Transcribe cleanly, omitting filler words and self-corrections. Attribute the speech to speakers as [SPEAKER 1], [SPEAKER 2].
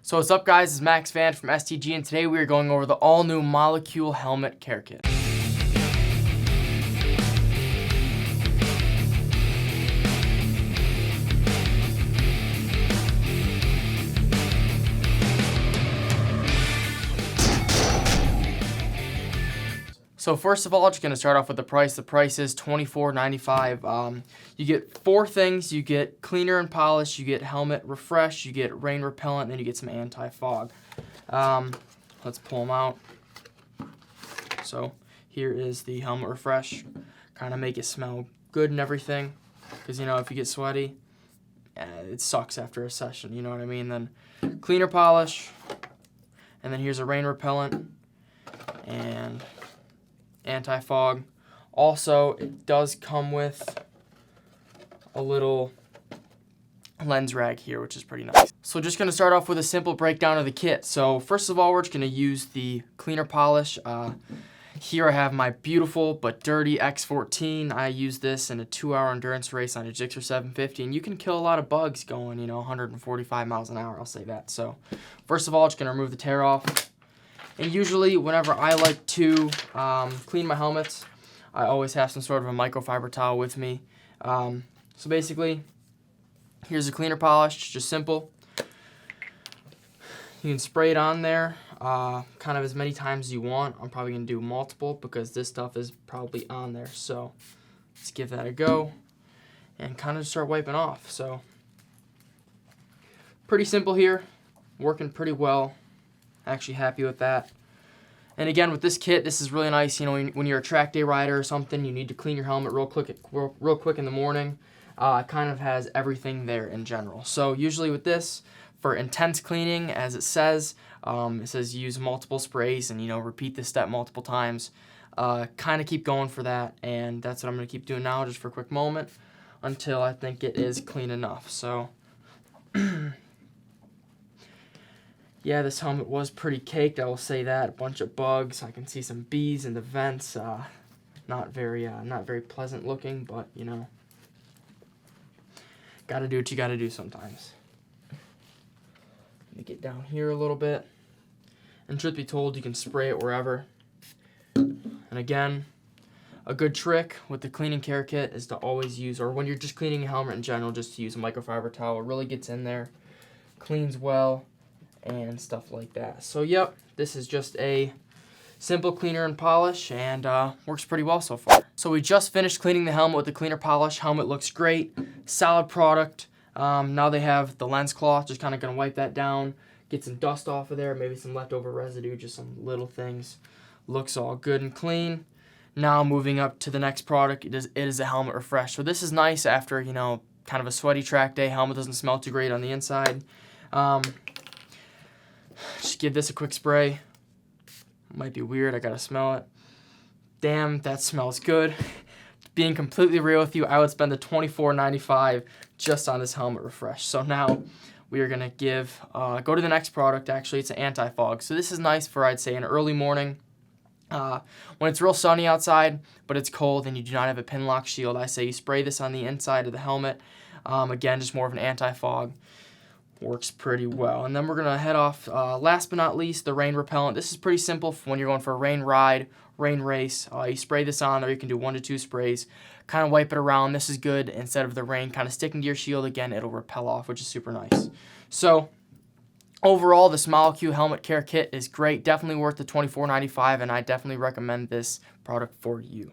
[SPEAKER 1] So what's up guys, it's Max Van from STG and today we are going over the all new Molecule Helmet Care Kit. So first of all, just gonna start off with the price. The price is $24.95. You get 4 things. You get cleaner and polish, you get helmet refresh, you get rain repellent, and then you get some anti-fog. Let's pull them out. So here is the helmet refresh. Kind of make it smell good and everything, because you know if you get sweaty, it sucks after a session. You know what I mean? Then cleaner polish, and then here's a rain repellent and anti-fog. Also, it does come with a little lens rag here, which is pretty nice. So just going to start off with a simple breakdown of the kit. So first of all, we're just going to use the cleaner polish. Here I have my beautiful but dirty X14. I use this in a 2-hour endurance race on a Gixxer 750, and you can kill a lot of bugs going, 145 miles an hour, I'll say that. So first of all, just going to remove the tear off. And usually, whenever I like to clean my helmets, I always have some sort of a microfiber towel with me. So basically, here's a cleaner polish, just simple. You can spray it on there kind of as many times as you want. I'm probably going to do multiple because this stuff is probably on there. So let's give that a go and kind of start wiping off. So pretty simple here, working pretty well. Actually happy with that. And again, with this kit, this is really nice. When you're a track day rider or something, you need to clean your helmet real quick in the morning. It kind of has everything there in general. So usually with this, for intense cleaning, as it says use multiple sprays and repeat this step multiple times. Kind of keep going for that, and that's what I'm going to keep doing now, just for a quick moment, until I think it is clean enough. So. Yeah, this helmet was pretty caked, I will say that. A bunch of bugs. I can see some bees in the vents. Not very pleasant looking, but gotta do what you gotta do sometimes. Let me get down here a little bit. And truth be told, you can spray it wherever. And again, a good trick with the cleaning care kit is to always use, or when you're just cleaning a helmet in general, just to use a microfiber towel. It really gets in there, cleans well, and stuff like that. So yep, this is just a simple cleaner and polish, and works pretty well so far. So we just finished cleaning the helmet with the cleaner polish. Helmet looks great, solid product. Now they have the lens cloth, just kind of gonna wipe that down, get some dust off of there, maybe some leftover residue, just some little things. Looks all good and clean. Now moving up to the next product, it is a helmet refresh. So this is nice after kind of a sweaty track day. Helmet doesn't smell too great on the inside. Just give this a quick spray. Might be weird, I gotta smell it. Damn, that smells good. Being completely real with you, I would spend the $24.95 just on this helmet refresh. So now we are gonna go to the next product. Actually, it's an anti-fog. So this is nice for, I'd say, an early morning. When it's real sunny outside, but it's cold and you do not have a pin lock shield, I say you spray this on the inside of the helmet. Again, just more of an anti-fog. Works pretty well. And then we're gonna head off, last but not least, the rain repellent. This is pretty simple for when you're going for a rain ride, rain race. You spray this on there. You can do 1 to 2 sprays, kind of wipe it around. This is good. Instead of the rain kind of sticking to your shield, again, it'll repel off, which is super nice. So overall, this Molecule Helmet Care Kit is great. Definitely worth the $24.95, and I definitely recommend this product for you.